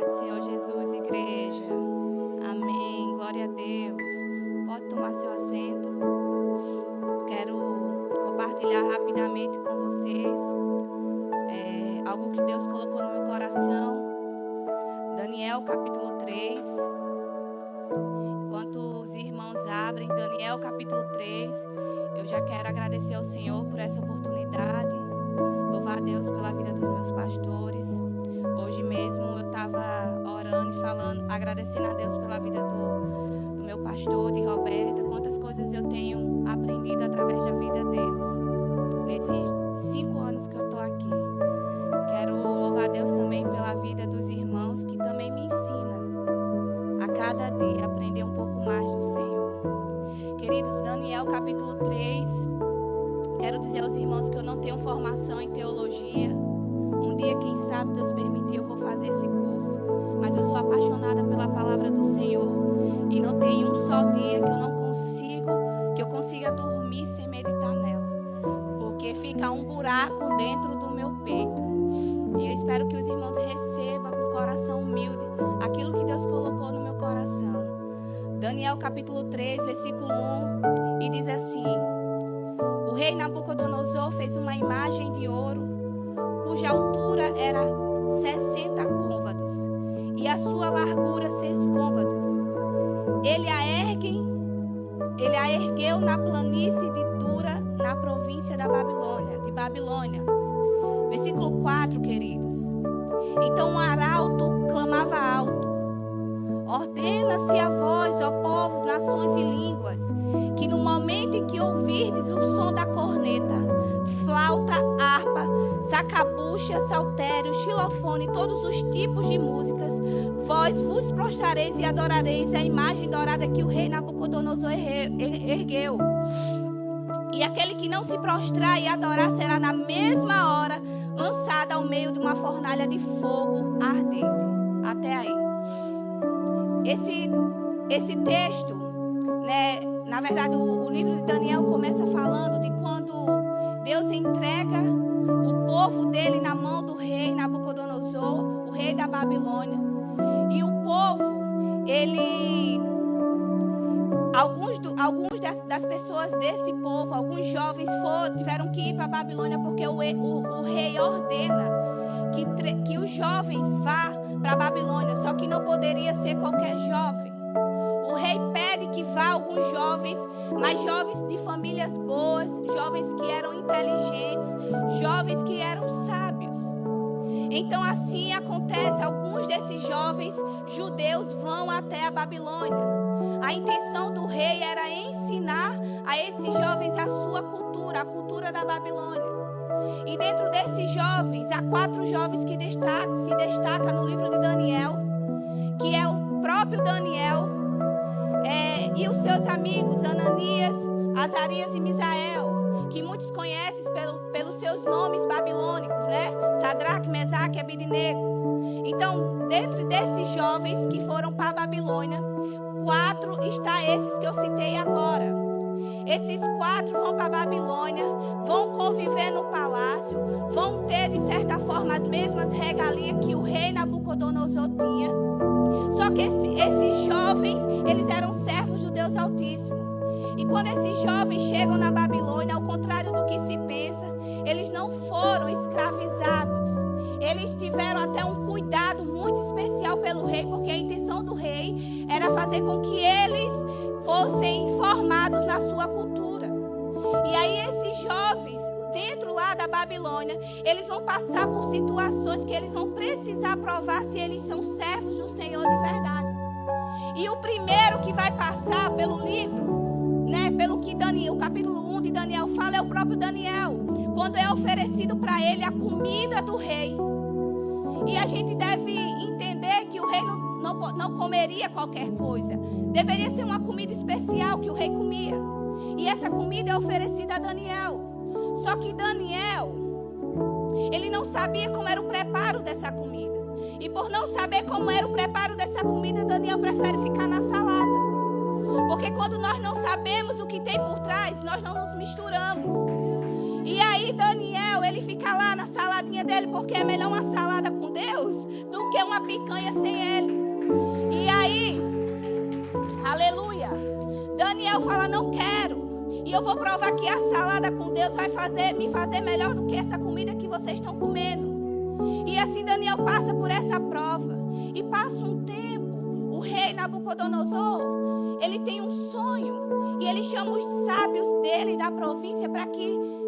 do Senhor Jesus, igreja. Amém. Glória a Deus. Pode tomar seu assento. Quero compartilhar rapidamente com vocês algo que Deus colocou no meu coração. Daniel capítulo 3. Enquanto os irmãos abrem Daniel capítulo 3, eu já quero agradecer ao Senhor por essa oportunidade. Louvar a Deus pela vida dos meus pastores. Hoje mesmo eu estava orando e falando, agradecendo a Deus pela vida do meu pastor, de Roberta. Quantas coisas eu tenho aprendido através da vida deles. Nesses 5 anos que eu estou aqui. Quero louvar a Deus também pela vida dos irmãos que também me ensinam a cada dia aprender um pouco mais do Senhor. Queridos, Daniel capítulo 3. Quero dizer aos irmãos que eu não tenho formação em teologia. Um dia, quem sabe, Deus permitir, eu vou fazer esse curso. Mas eu sou apaixonada pela palavra do Senhor. E não tem um só dia que eu consiga dormir sem meditar nela. Porque fica um buraco dentro do meu peito. E eu espero que os irmãos recebam com coração humilde aquilo que Deus colocou no meu coração. Daniel capítulo 3, versículo 1. E diz assim: o rei Nabucodonosor fez uma imagem de ouro, cuja altura era 60 côvados, e a sua largura 6 côvados. Ele a ergueu na planície de Dura, na província de Babilônia. Versículo 4, queridos. Então o arauto clamava alto: ordena-se a vós, ó povos, nações e línguas, que no momento em que ouvirdes o som da corneta, flauta, harpa, sacabucha, saltério, xilofone, todos os tipos de músicas, vós vos prostrareis e adorareis a imagem dourada que o rei Nabucodonosor ergueu. E aquele que não se prostrar e adorar será na mesma hora lançado ao meio de uma fornalha de fogo ardente. Até aí. Esse texto, né, na verdade, o livro de Daniel começa falando de quando Deus entrega o povo dele na mão do rei Nabucodonosor, o rei da Babilônia. E o povo, alguns das pessoas desse povo, alguns jovens tiveram que ir para a Babilônia porque o rei ordena que os jovens vá para a Babilônia, só que não poderia ser qualquer jovem. O rei pede que vá alguns jovens, mas jovens de famílias boas, jovens que eram inteligentes, jovens que eram sábios. Então assim acontece, alguns desses jovens judeus vão até a Babilônia. A intenção do rei era ensinar a esses jovens a sua cultura, a cultura da Babilônia. E dentro desses jovens, há 4 jovens que se destacam no livro de Daniel, que é o próprio Daniel e os seus amigos Ananias, Azarias e Misael, que muitos conhecem pelos seus nomes babilônicos, né? Sadraque, Mesaque e Abednego. Então, dentro desses jovens que foram para a Babilônia, 4 está esses que eu citei agora. Esses 4 vão para a Babilônia, vão conviver no palácio, vão ter, de certa forma, as mesmas regalias que o rei Nabucodonosor tinha. Só que esses jovens, eles eram servos do Deus Altíssimo. E quando esses jovens chegam na Babilônia, ao contrário do que se pensa, eles não foram escravizados. Eles tiveram até um cuidado muito especial pelo rei, porque a intenção do rei era fazer com que eles fossem formados na sua cultura. E aí esses jovens, dentro lá da Babilônia, eles vão passar por situações que eles vão precisar provar se eles são servos do Senhor de verdade. E o primeiro que vai passar pelo livro, né, pelo que o capítulo 1 de Daniel fala, é o próprio Daniel, quando é oferecido para ele a comida do rei. E a gente deve entender que o rei não comeria qualquer coisa. Deveria ser uma comida especial que o rei comia. E essa comida é oferecida a Daniel. Só que Daniel, ele não sabia como era o preparo dessa comida. E por não saber como era o preparo dessa comida, Daniel prefere ficar na salada. Porque quando nós não sabemos o que tem por trás, nós não nos misturamos. E aí Daniel, ele fica lá na saladinha dele, porque é melhor uma salada com Deus do que uma picanha sem ele. E aí, aleluia, Daniel fala, não quero. E eu vou provar que a salada com Deus vai me fazer melhor do que essa comida que vocês estão comendo. E assim Daniel passa por essa prova. E passa um tempo, o rei Nabucodonosor, ele tem um sonho. E ele chama os sábios dele da província para que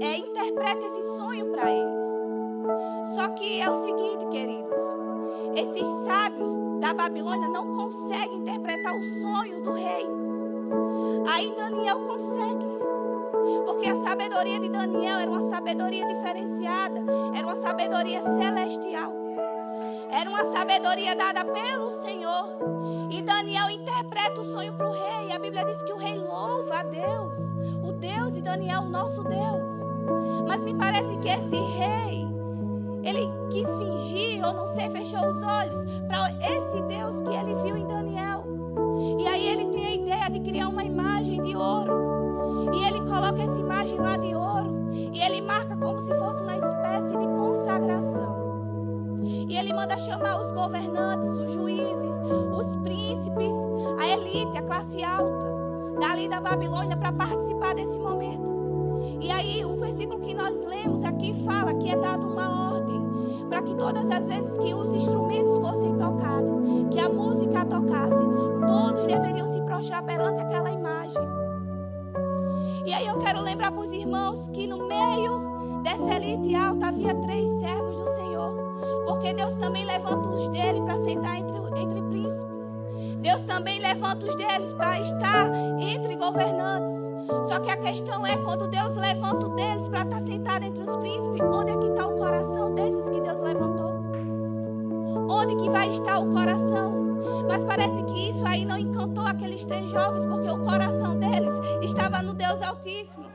interprete esse sonho para ele. Só que é o seguinte, queridos, esses sábios da Babilônia não conseguem interpretar o sonho do rei. Aí Daniel consegue, porque a sabedoria de Daniel era uma sabedoria diferenciada, era uma sabedoria celestial, era uma sabedoria dada pelo Senhor. E Daniel interpreta o sonho para o rei. A Bíblia diz que o rei louva a Deus, o Deus de Daniel, o nosso Deus. Mas me parece que esse rei, ele quis fingir, ou não sei, fechou os olhos para esse Deus que ele viu em Daniel. E aí ele tem a ideia de criar uma imagem de ouro. E ele coloca essa imagem lá de ouro. E ele marca como se fosse uma espécie de consagração. E ele manda chamar os governantes, os juízes, os príncipes, a elite, a classe alta, dali da Babilônia, para participar desse momento. E aí o versículo que nós lemos aqui fala que é dado uma ordem para que todas as vezes que os instrumentos fossem tocados, que a música tocasse, todos deveriam se prostrar perante aquela imagem. E aí eu quero lembrar para os irmãos que no meio dessa elite alta havia 3 servos do Senhor, porque Deus também levanta os dele para sentar entre príncipes. Deus também levanta os deles para estar entre governantes. Só que a questão é, quando Deus levanta o deles para estar sentado entre os príncipes, onde é que está o coração desses que Deus levantou? Onde que vai estar o coração? Mas parece que isso aí não encantou aqueles 3 jovens, porque o coração deles estava no Deus Altíssimo.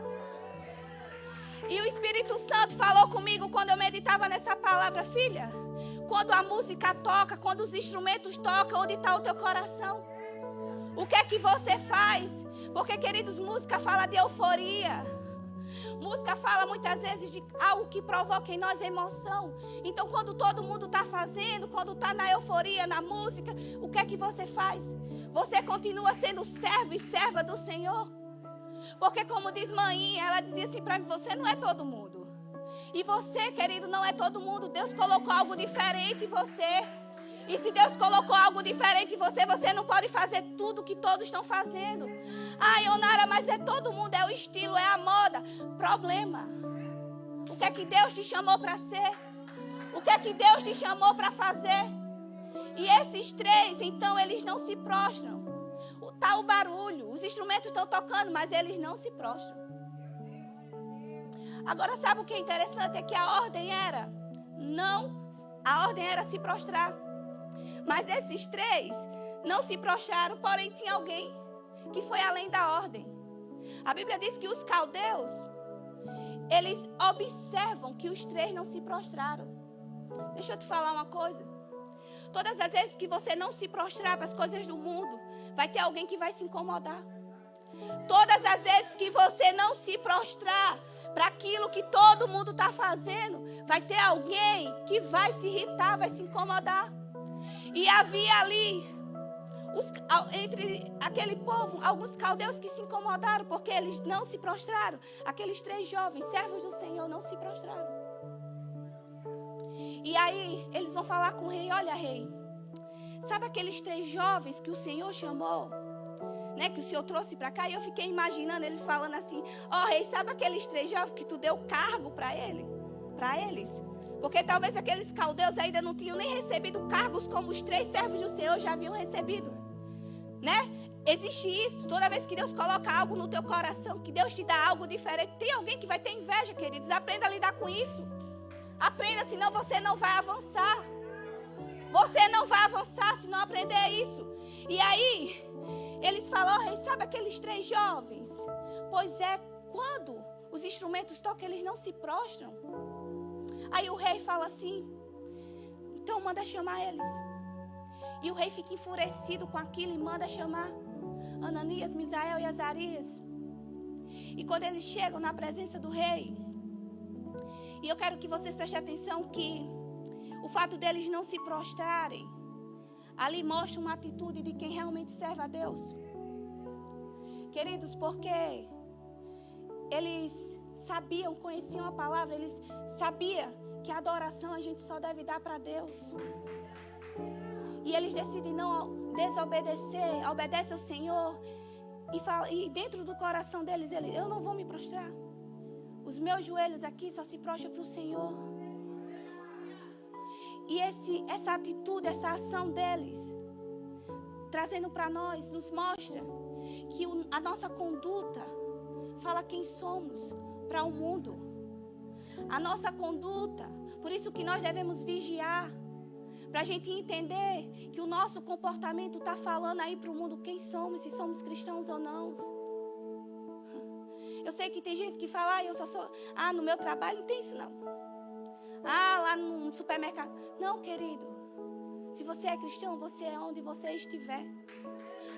E o Espírito Santo falou comigo quando eu meditava nessa palavra: filha, quando a música toca, quando os instrumentos tocam, onde está o teu coração? O que é que você faz? Porque, queridos, música fala de euforia. Música fala muitas vezes de algo que provoca em nós emoção. Então, quando todo mundo está fazendo, quando está na euforia, na música, o que é que você faz? Você continua sendo servo e serva do Senhor? Porque, como diz Maninha, ela dizia assim para mim: você não é todo mundo. E você, querido, não é todo mundo. Deus colocou algo diferente em você. E se Deus colocou algo diferente em você, você não pode fazer tudo que todos estão fazendo. Ah, Ionara, mas é todo mundo, é o estilo, é a moda. Problema. O que é que Deus te chamou para ser? O que é que Deus te chamou para fazer? E esses 3, então, eles não se prostram. Está o barulho, os instrumentos estão tocando, mas eles não se prostram. Agora, sabe o que é interessante? É que a ordem era se prostrar. Mas esses 3 não se prostraram, porém tinha alguém que foi além da ordem. A Bíblia diz que os caldeus, eles observam que os 3 não se prostraram. Deixa eu te falar uma coisa. Todas as vezes que você não se prostrar para as coisas do mundo, vai ter alguém que vai se incomodar. Todas as vezes que você não se prostrar para aquilo que todo mundo está fazendo, vai ter alguém que vai se irritar, vai se incomodar. E havia ali, entre aquele povo, alguns caldeus que se incomodaram, porque eles não se prostraram. Aqueles 3 jovens, servos do Senhor, não se prostraram. E aí, eles vão falar com o rei: olha, rei, sabe aqueles 3 jovens que o Senhor chamou, né, que o Senhor trouxe para cá? E eu fiquei imaginando eles falando assim: ó, rei, sabe aqueles 3 jovens que tu deu cargo para eles? Porque talvez aqueles caldeus ainda não tinham nem recebido cargos como os 3 servos do Senhor já haviam recebido, né? Existe isso. Toda vez que Deus coloca algo no teu coração, que Deus te dá algo diferente, tem alguém que vai ter inveja, queridos. Aprenda a lidar com isso. Aprenda, senão você não vai avançar. Você não vai avançar se não aprender isso. E aí, eles falam: rei, sabe aqueles 3 jovens? Pois é, quando os instrumentos tocam, eles não se prostram. Aí o rei fala assim: então manda chamar eles. E o rei fica enfurecido com aquilo e manda chamar Ananias, Misael e Azarias. E quando eles chegam na presença do rei, E eu quero que vocês prestem atenção que o fato deles não se prostrarem ali mostra uma atitude de quem realmente serve a Deus. Queridos, porque eles sabiam, conheciam a palavra, eles sabiam que a adoração a gente só deve dar para Deus. E eles decidem não desobedecer, obedecem ao Senhor. E dentro do coração deles, eu não vou me prostrar. Os meus joelhos aqui só se prostram para o Senhor. E essa atitude, essa ação deles, trazendo para nós, nos mostra que a nossa conduta fala quem somos para o mundo. A nossa conduta, por isso que nós devemos vigiar, para a gente entender que o nosso comportamento está falando aí para o mundo quem somos, se somos cristãos ou não. Eu sei que tem gente que fala, no meu trabalho não tem isso não. Lá no supermercado. Não, querido. Se você é cristão, você é onde você estiver.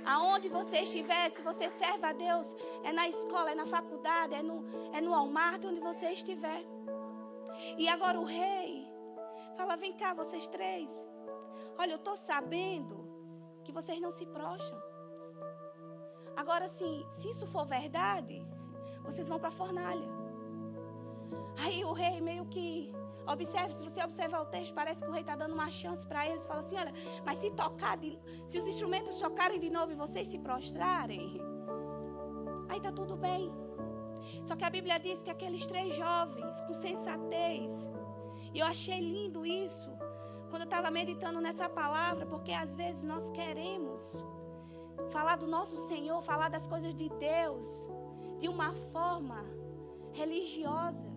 Aonde você estiver, se você serve a Deus, é na escola, é na faculdade, é no Walmart, onde você estiver. E agora o rei fala, vem cá, vocês três. Olha, eu estou sabendo que vocês não se prostram. Agora, se isso for verdade, vocês vão para a fornalha. Aí o rei meio que observa, se você observar o texto, parece que o rei está dando uma chance para eles. Fala assim, olha, mas se os instrumentos tocarem de novo e vocês se prostrarem, aí está tudo bem. Só que a Bíblia diz que aqueles 3 jovens com sensatez, e eu achei lindo isso, quando eu estava meditando nessa palavra, porque às vezes nós queremos falar do nosso Senhor, falar das coisas de Deus, de uma forma religiosa.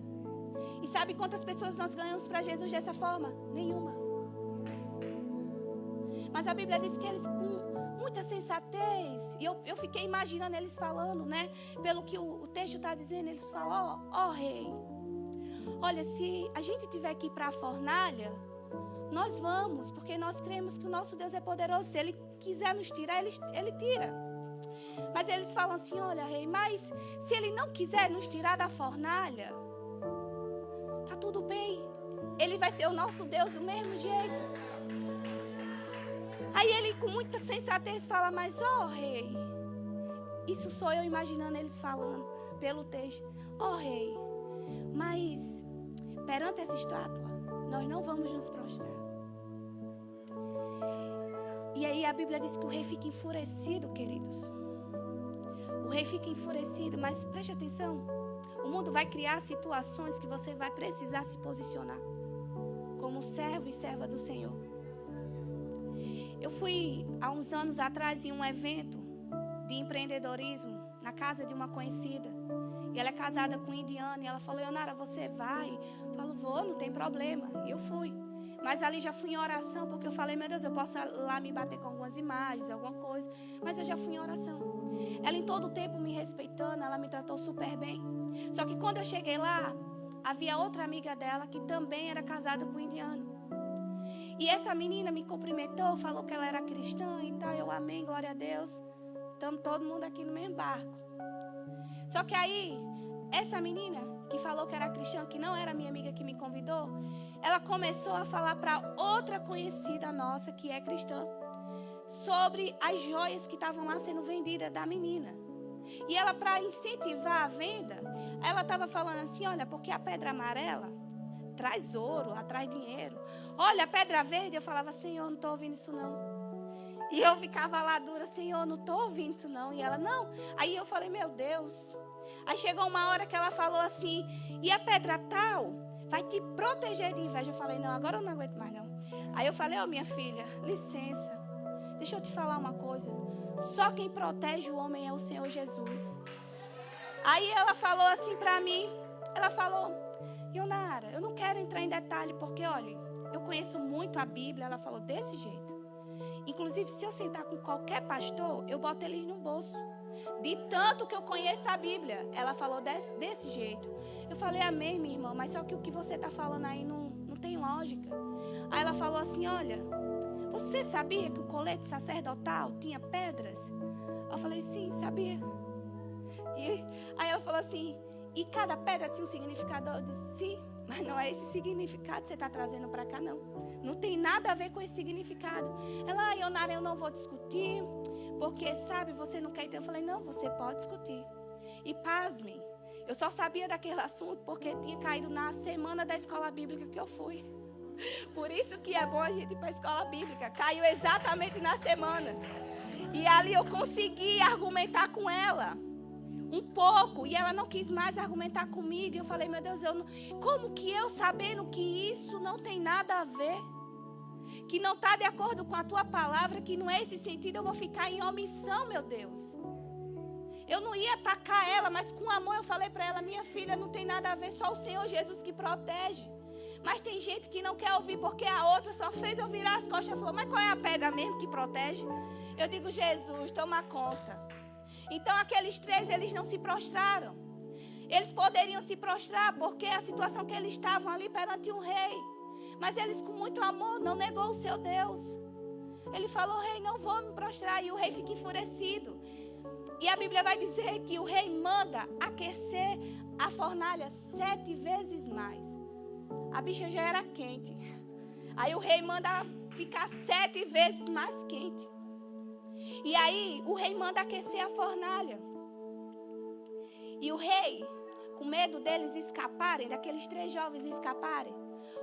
E sabe quantas pessoas nós ganhamos para Jesus dessa forma? Nenhuma. Mas a Bíblia diz que eles com muita sensatez, e eu fiquei imaginando eles falando, né? Pelo que o texto está dizendo, eles falam, ó rei, olha, se a gente tiver que ir para a fornalha, nós vamos, porque nós cremos que o nosso Deus é poderoso. Se Ele quiser nos tirar, Ele tira. Mas eles falam assim, olha rei, mas se Ele não quiser nos tirar da fornalha, tá tudo bem. Ele vai ser o nosso Deus do mesmo jeito. Aí ele com muita sensatez fala, mas rei, isso sou eu imaginando eles falando pelo texto. Rei, mas perante essa estátua, nós não vamos nos prostrar. E aí a Bíblia diz que o rei fica enfurecido, queridos. O rei fica enfurecido, mas preste atenção. O mundo vai criar situações que você vai precisar se posicionar como servo e serva do Senhor. Eu fui há uns anos atrás em um evento de empreendedorismo na casa de uma conhecida. E ela é casada com um indiano. E ela falou, Ionara, você vai? Eu falo, vou, não tem problema. E eu fui. Mas ali já fui em oração, porque eu falei, meu Deus, eu posso lá me bater com algumas imagens, alguma coisa. Mas eu já fui em oração. Ela em todo o tempo me respeitando, ela me tratou super bem. Só que quando eu cheguei lá, havia outra amiga dela que também era casada com um indiano. E essa menina me cumprimentou, falou que ela era cristã e tal. Eu, amém, glória a Deus. Estamos todo mundo aqui no mesmo barco. Só que aí, essa menina que falou que era cristã, que não era minha amiga que me convidou, ela começou a falar para outra conhecida nossa que é cristã sobre as joias que estavam lá sendo vendidas da menina. E ela, para incentivar a venda, ela estava falando assim, olha, porque a pedra amarela traz ouro, atrai dinheiro. Olha, a pedra verde, eu falava, Senhor, não estou ouvindo isso não. E eu ficava lá dura, Senhor, não estou ouvindo isso não. E ela, não. Aí eu falei, meu Deus. Aí chegou uma hora que ela falou assim, e a pedra tal vai te proteger de inveja. Eu falei, não, agora eu não aguento mais não. Aí eu falei, minha filha, licença, deixa eu te falar uma coisa. Só quem protege o homem é o Senhor Jesus. Aí ela falou assim para mim, ela falou, Ionara, eu não quero entrar em detalhe, porque olha, eu conheço muito a Bíblia. Ela falou desse jeito. Inclusive, se eu sentar com qualquer pastor, eu boto eles no bolso. De tanto que eu conheço a Bíblia. Ela falou desse jeito. Eu falei, amém, minha irmã, mas só que o que você está falando aí não tem lógica. Aí ela falou assim, olha, você sabia que o colete sacerdotal tinha pedras? Eu falei, sim, sabia. E aí ela falou assim, e cada pedra tinha um significado? Eu disse, sim, Mas não é esse significado que você está trazendo para cá, não. Não tem nada a ver com esse significado. Ela, Ionara, eu não vou discutir, porque, sabe, você não quer. Então eu falei, não, você pode discutir. E pasmem, eu só sabia daquele assunto porque tinha caído na semana da escola bíblica que eu fui. Por isso que é bom a gente ir para a escola bíblica. Caiu exatamente na semana. E ali eu consegui argumentar com ela um pouco, e ela não quis mais argumentar comigo. E eu falei, meu Deus, como que eu, sabendo que isso não tem nada a ver, que não está de acordo com a tua palavra, que não é esse sentido, eu vou ficar em omissão, meu Deus. Eu não ia atacar ela, mas com amor eu falei para ela, minha filha, não tem nada a ver, só o Senhor Jesus que protege. Mas tem gente que não quer ouvir, porque a outra só fez eu virar as costas e falou, mas qual é a pedra mesmo que protege? Eu digo, Jesus, toma conta. Então aqueles 3, eles não se prostraram. Eles poderiam se prostrar, porque a situação que eles estavam ali perante um rei. Mas eles com muito amor não negou o seu Deus. Ele falou, rei, não vou me prostrar. E o rei fica enfurecido. E a Bíblia vai dizer que o rei manda aquecer a fornalha 7 vezes mais. A bicha já era quente. Aí o rei manda ficar 7 vezes mais quente. E aí o rei manda aquecer a fornalha. E o rei, com medo deles escaparem, daqueles 3 jovens escaparem,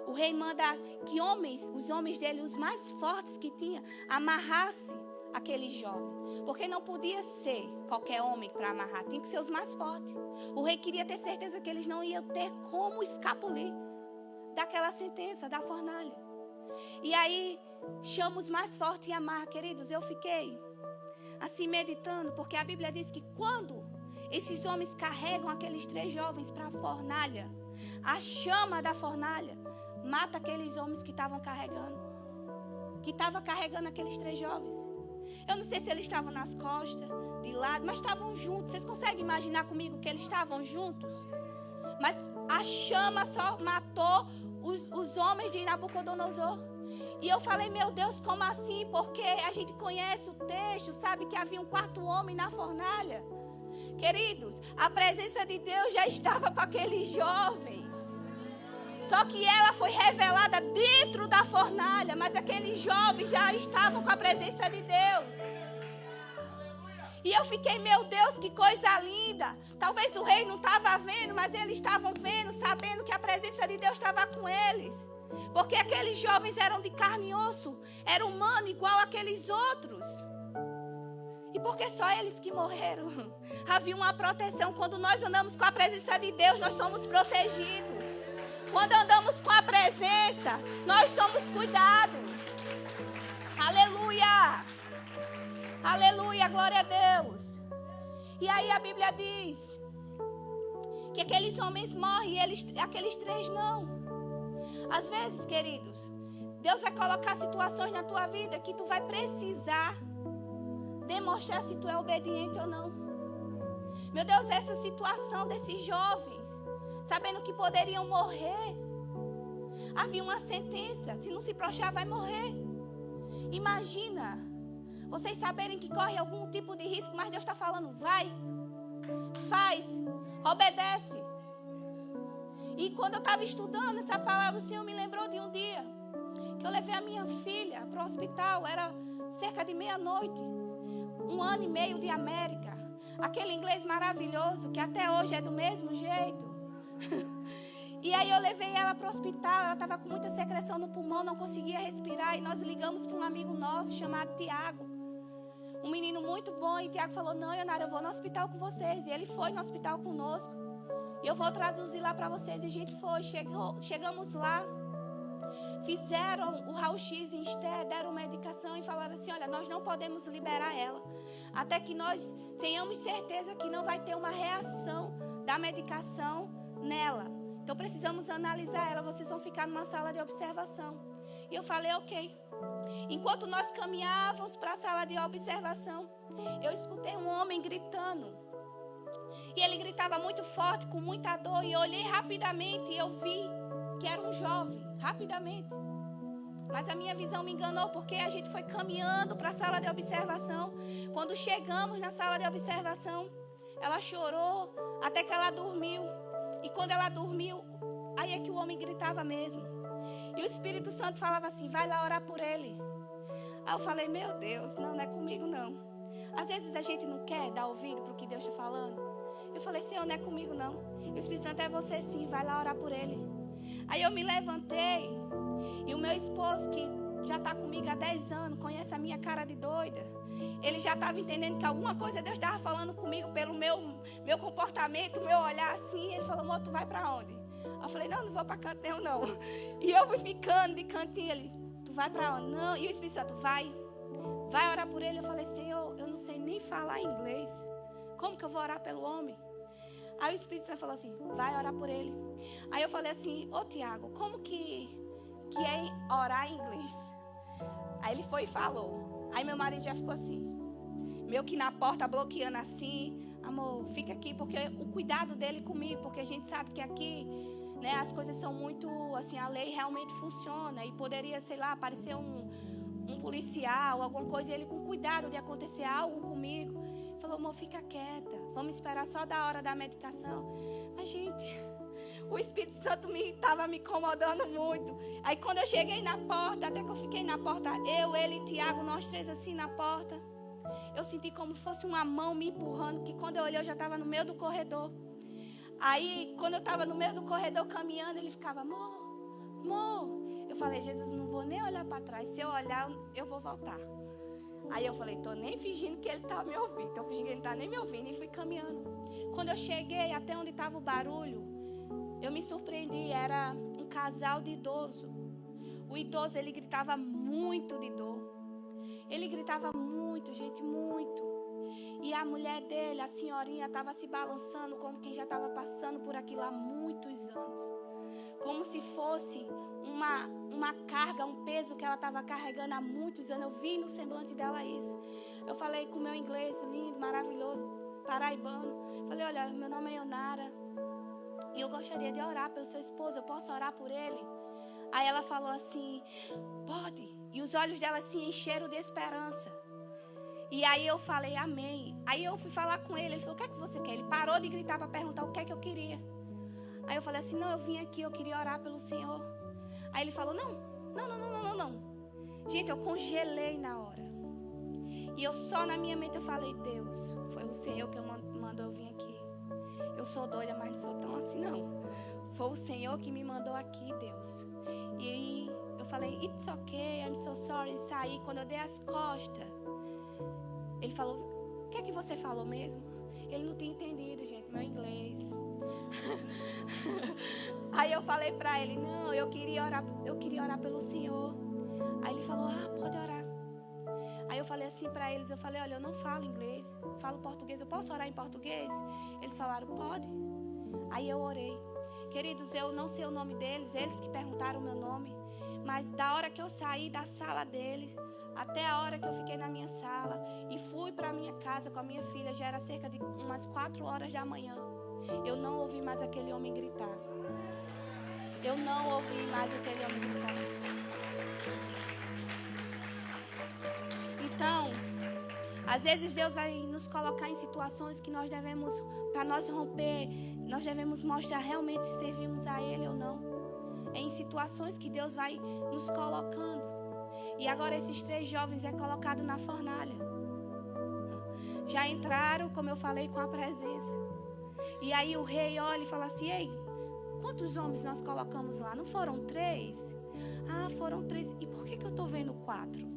o rei manda que os homens dele, os mais fortes que tinha, amarrasse aquele jovem. Porque não podia ser qualquer homem para amarrar, tinha que ser os mais fortes. O rei queria ter certeza que eles não iam ter como escapulir daquela sentença, da fornalha. E aí chama os mais fortes e amarra. Queridos, eu fiquei assim meditando, porque a Bíblia diz que quando esses homens carregam aqueles 3 jovens para a fornalha, a chama da fornalha mata aqueles homens que estavam carregando. Que estavam carregando aqueles 3 jovens. Eu não sei se eles estavam nas costas, de lado, mas estavam juntos. Vocês conseguem imaginar comigo que eles estavam juntos? Mas a chama só matou os homens de Nabucodonosor. E eu falei, meu Deus, como assim? Porque a gente conhece o texto, sabe que havia um 4º homem na fornalha. Queridos, a presença de Deus já estava com aqueles jovens. Só que ela foi revelada dentro da fornalha, mas aqueles jovens já estavam com a presença de Deus. E eu fiquei, meu Deus, que coisa linda. Talvez o rei não estava vendo, mas eles estavam vendo, sabendo que a presença de Deus estava com eles. Porque aqueles jovens eram de carne e osso, era humano igual aqueles outros. E porque só eles que morreram, havia uma proteção. Quando nós andamos com a presença de Deus, nós somos protegidos. Quando andamos com a presença, nós somos cuidados. Aleluia! Aleluia, glória a Deus. E aí a Bíblia diz que aqueles homens morrem e aqueles 3 não. Às vezes, queridos, Deus vai colocar situações na tua vida que tu vai precisar demonstrar se tu é obediente ou não. Meu Deus, essa situação desses jovens, sabendo que poderiam morrer, havia uma sentença, se não se prostrar vai morrer. Imagina vocês saberem que corre algum tipo de risco, mas Deus está falando, vai, faz, obedece. E quando eu estava estudando essa palavra, o Senhor me lembrou de um dia que eu levei a minha filha para o hospital, era cerca de meia-noite, 1 ano e meio de América, aquele inglês maravilhoso que até hoje é do mesmo jeito. E aí eu levei ela para o hospital, ela estava com muita secreção no pulmão, não conseguia respirar, e nós ligamos para um amigo nosso chamado Tiago, um menino muito bom, e Tiago falou, não, Ionara, eu vou no hospital com vocês. E ele foi no hospital conosco, e eu vou traduzir lá para vocês. E a gente foi, chegamos lá, fizeram o raio-x em Esté, deram medicação e falaram assim, olha, nós não podemos liberar ela, até que nós tenhamos certeza que não vai ter uma reação da medicação nela. Então precisamos analisar ela, vocês vão ficar numa sala de observação. E eu falei, ok. Enquanto nós caminhávamos para a sala de observação, eu escutei um homem gritando. E ele gritava muito forte, com muita dor. E eu olhei rapidamente e eu vi que era um jovem, rapidamente. Mas a minha visão me enganou, porque a gente foi caminhando para a sala de observação. Quando chegamos na sala de observação, ela chorou até que ela dormiu. E quando ela dormiu, Aí é que o homem gritava mesmo. E o Espírito Santo falava assim, vai lá orar por ele. Aí eu falei, meu Deus, não é comigo não. Às vezes a gente não quer dar ouvido para o que Deus está falando. Eu falei, Senhor, não é comigo não. E o Espírito Santo é você sim, vai lá orar por ele. Aí eu me levantei. E o meu esposo, que já está comigo há 10 anos, conhece a minha cara de doida. Ele já estava entendendo que alguma coisa Deus estava falando comigo pelo meu comportamento, meu olhar assim. Ele falou, amor, tu vai para onde? Eu falei, não vou para canto nenhum não. E eu fui ficando de cantinho. Ele, tu vai para onde? Não. E o Espírito Santo, vai orar por ele. Eu falei, Senhor, eu não sei nem falar inglês. Como que eu vou orar pelo homem? Aí o Espírito Santo falou assim, vai orar por ele. Aí eu falei assim, ô Tiago, como que é orar em inglês? Aí ele foi e falou. Aí meu marido já ficou assim, meio que na porta bloqueando assim, amor, fica aqui, porque o cuidado dele comigo, porque a gente sabe que aqui, né, as coisas são muito, assim, a lei realmente funciona e poderia, sei lá, aparecer um policial, alguma coisa, e ele com cuidado de acontecer algo comigo. Falou, amor, fica quieta, vamos esperar só da hora da medicação. Mas, gente, o Espírito Santo estava me incomodando muito. Aí, quando eu cheguei na porta, até que eu fiquei na porta, eu, ele e Tiago, nós três assim na porta, eu senti como se fosse uma mão me empurrando, que quando eu olhei, eu já estava no meio do corredor. Aí, quando eu estava no meio do corredor caminhando, ele ficava, amor. Eu falei, Jesus, não vou nem olhar para trás. Se eu olhar, eu vou voltar. Aí eu falei, tô nem fingindo que ele tá me ouvindo. Tô fingindo que ele tá nem me ouvindo. E fui caminhando. Quando eu cheguei até onde estava o barulho, eu me surpreendi. Era um casal de idoso. O idoso, ele gritava muito de dor. Ele gritava muito, gente, muito. E a mulher dele, a senhorinha, estava se balançando como quem já estava passando por aquilo há muitos anos. Como se fosse uma carga, um peso que ela estava carregando há muitos anos. Eu vi no semblante dela isso. Eu falei com o meu inglês lindo, maravilhoso, paraibano. Falei, olha, meu nome é Ionara e eu gostaria de orar pelo seu esposo. Eu posso orar por ele? Aí ela falou assim, pode. E os olhos dela se encheram de esperança. E aí eu falei, amém. Aí eu fui falar com ele. Ele falou, o que é que você quer? Ele parou de gritar para perguntar o que é que eu queria. Aí eu falei assim, não, eu vim aqui, eu queria orar pelo Senhor. Aí ele falou, não. Gente, eu congelei na hora. E eu só na minha mente eu falei, Deus, foi o Senhor que mandou eu vir aqui. Eu sou doida, mas não sou tão assim não. Foi o Senhor que me mandou aqui, Deus. E eu falei, it's okay, I'm so sorry. E saí, quando eu dei as costas, ele falou, o que é que você falou mesmo? Ele não tinha entendido, gente, meu inglês. Aí eu falei pra ele, não, eu queria orar pelo Senhor. Aí ele falou, pode orar. Aí eu falei assim pra eles, eu falei, olha, eu não falo inglês, falo português, eu posso orar em português? Eles falaram, pode. Aí eu orei. Queridos, eu não sei o nome deles, eles que perguntaram o meu nome. Mas da hora que eu saí da sala deles, até a hora que eu fiquei na minha sala e fui para minha casa com a minha filha, já era cerca de umas 4 horas da manhã. Eu não ouvi mais aquele homem gritar. Eu não ouvi mais aquele homem gritar. Então, às vezes Deus vai nos colocar em situações que nós devemos, para nós romper, nós devemos mostrar realmente se servimos a Ele ou não. É em situações que Deus vai nos colocando. E agora esses 3 jovens é colocado na fornalha. Já entraram, como eu falei, com a presença. E aí o rei olha e fala assim, ei, quantos homens nós colocamos lá? Não foram 3? Foram 3. E por que eu estou vendo 4?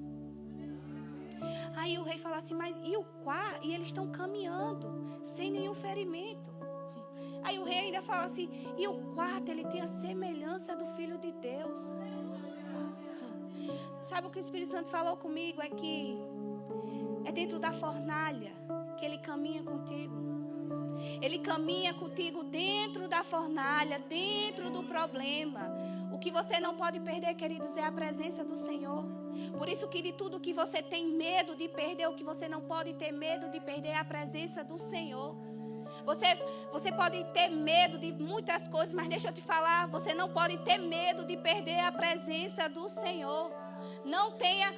Aí o rei fala assim, mas e o 4? E eles estão caminhando, sem nenhum ferimento. Aí o rei ainda fala assim, e o 4, ele tem a semelhança do Filho de Deus. Sabe o que o Espírito Santo falou comigo? É que é dentro da fornalha que ele caminha contigo. Ele caminha contigo dentro da fornalha, dentro do problema. O que você não pode perder, queridos, é a presença do Senhor. Por isso que de tudo que você tem medo de perder, o que você não pode ter medo de perder é a presença do Senhor. Você pode ter medo de muitas coisas, mas deixa eu te falar, você não pode ter medo de perder a presença do Senhor.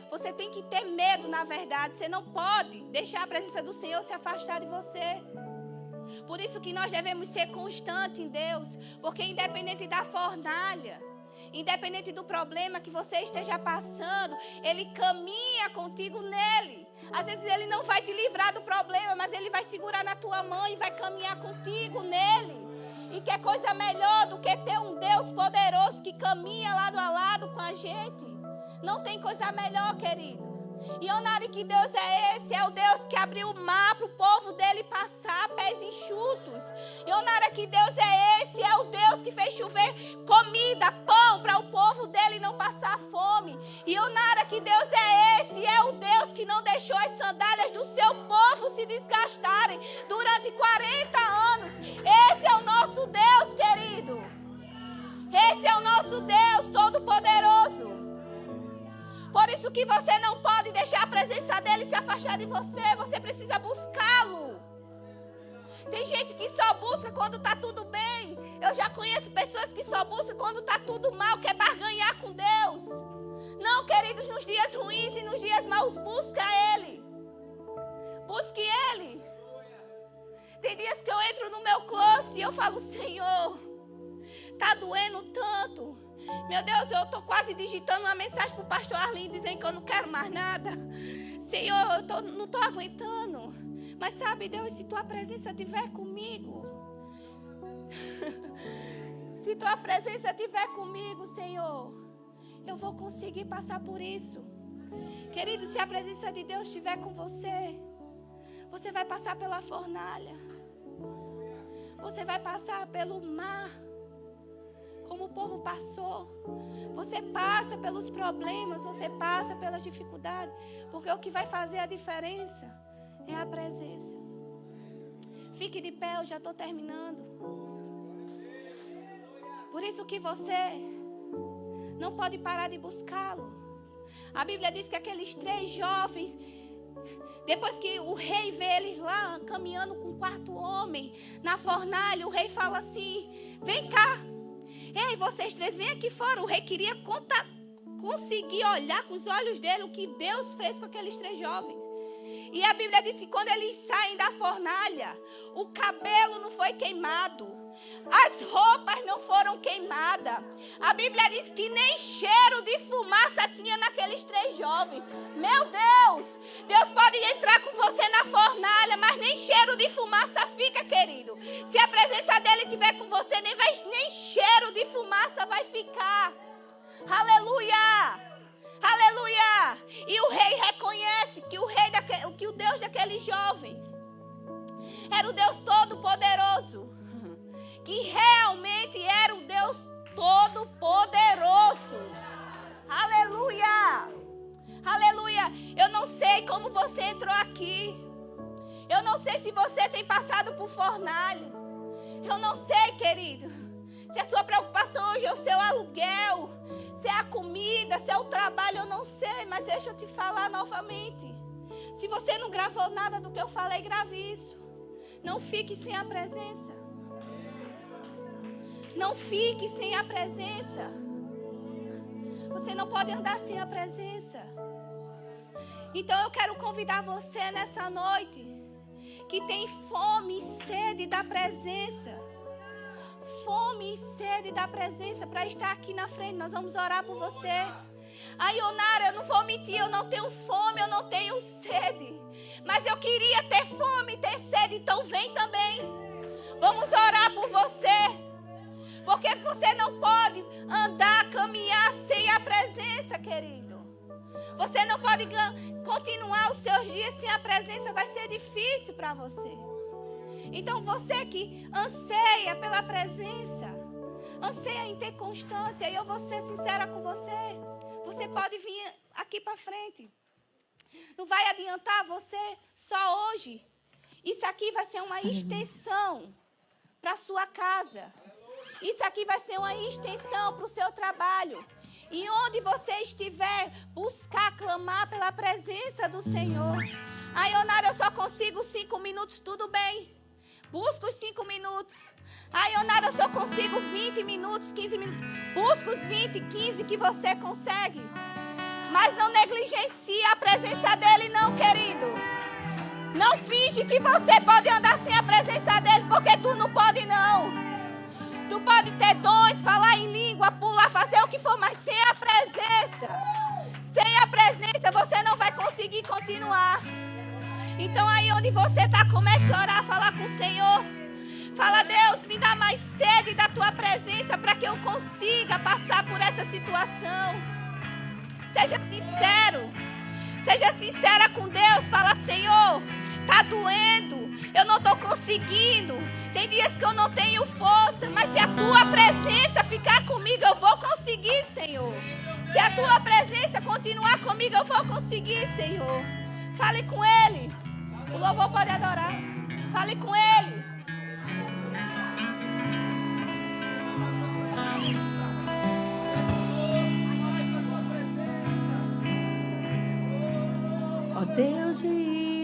Você tem que ter medo, na verdade. Você não pode deixar a presença do Senhor se afastar de você. Por isso que nós devemos ser constantes em Deus. Porque independente da fornalha, independente do problema que você esteja passando, Ele caminha contigo nele. Às vezes Ele não vai te livrar do problema, mas Ele vai segurar na tua mão e vai caminhar contigo nele. E que coisa melhor do que ter um Deus poderoso que caminha lado a lado com a gente. Não tem coisa melhor, querido. E Onara, que Deus é esse? É o Deus que abriu o mar para o povo dele passar pés enxutos. E Onara, que Deus é esse? É o Deus que fez chover comida, pão para o povo dele não passar fome. E Onara, que Deus é esse? É o Deus que não deixou as sandálias do seu povo se desgastarem durante 40 anos. Esse é o nosso Deus, querido. Esse é o nosso Deus Todo-Poderoso. Por isso que você não pode deixar a presença dele se afastar de você. Você precisa buscá-lo. Tem gente que só busca quando está tudo bem. Eu já conheço pessoas que só buscam quando está tudo mal, quer barganhar com Deus. Não, queridos, nos dias ruins e nos dias maus, busca Ele. Busque Ele. Tem dias que eu entro no meu closet e eu falo, Senhor, está doendo tanto. Meu Deus, eu estou quase digitando uma mensagem para o pastor Arlindo dizendo que eu não quero mais nada. Senhor, eu não estou aguentando. Mas sabe, Deus, se tua presença estiver comigo, se tua presença estiver comigo, Senhor, eu vou conseguir passar por isso. Querido, se a presença de Deus estiver com você, você vai passar pela fornalha. Você vai passar pelo mar. Como o povo passou. Você passa pelos problemas, você passa pelas dificuldades, porque o que vai fazer a diferença é a presença. Fique de pé, eu já estou terminando. Por isso que você não pode parar de buscá-lo. A Bíblia diz que aqueles 3 jovens, depois que o rei vê eles lá caminhando com o 4º homem na fornalha, o rei fala assim, vem cá. Ei, vocês 3, vem aqui fora. O rei queria conseguir olhar com os olhos dele o que Deus fez com aqueles 3 jovens. E a Bíblia diz que quando eles saem da fornalha, o cabelo não foi queimado. As roupas não foram queimadas. A Bíblia diz que nem cheiro de fumaça tinha naqueles 3 jovens. Meu Deus! Deus pode entrar com você na fornalha, mas nem cheiro de fumaça fica, querido. Se a presença dele estiver com você, nem cheiro de fumaça vai ficar. Aleluia! Aleluia! E o rei reconhece que o Deus daqueles jovens era o Deus Todo-Poderoso. Que realmente era o Deus Todo-Poderoso. Aleluia! Aleluia! Eu não sei como você entrou aqui. Eu não sei se você tem passado por fornalhas. Eu não sei, querido, se a sua preocupação hoje é o seu aluguel, se é a comida, se é o trabalho, eu não sei. Mas deixa eu te falar novamente. Se você não gravou nada do que eu falei, grave isso. Não fique sem a presença. Não fique sem a presença. Você não pode andar sem a presença. Então eu quero convidar você nessa noite que tem fome e sede da presença. Fome e sede da presença para estar aqui na frente. Nós vamos orar por você. Aí, Onara, eu não vou mentir, eu não tenho fome, eu não tenho sede. Mas eu queria ter fome e ter sede, então vem também. Vamos orar por você. Porque você não pode andar, caminhar sem a presença, querido. Você não pode continuar os seus dias sem a presença, vai ser difícil para você. Então você que anseia pela presença, anseia em ter constância, e eu vou ser sincera com você, você pode vir aqui para frente. Não vai adiantar você só hoje. Isso aqui vai ser uma extensão para a sua casa. Isso aqui vai ser uma extensão para o seu trabalho. E onde você estiver, buscar, clamar pela presença do Senhor. Aí, Onara, eu só consigo 5 minutos, tudo bem. Busca os 5 minutos. Aí, Onara, eu só consigo 20 minutos, 15 minutos. Busca os 20, 15 que você consegue. Mas não negligencie a presença dele, não, querido. Não finge que você pode andar sem a presença dele. porque tu não pode não. Tu pode ter dons, falar em língua, pular, fazer o que for, mas sem a presença você não vai conseguir continuar. Então aí onde você está, comece a orar, falar com o Senhor. Fala, Deus, me dá mais sede da tua presença para que eu consiga passar por essa situação. Seja sincero. Seja sincera com Deus. Fala, Senhor, está doendo. Eu não estou conseguindo. Tem dias que eu não tenho força. Mas se a tua presença ficar comigo, eu vou conseguir, Senhor. Se a tua presença continuar comigo, eu vou conseguir, Senhor. Fale com Ele. O louvor pode adorar. Fale com Ele. Ó Deus de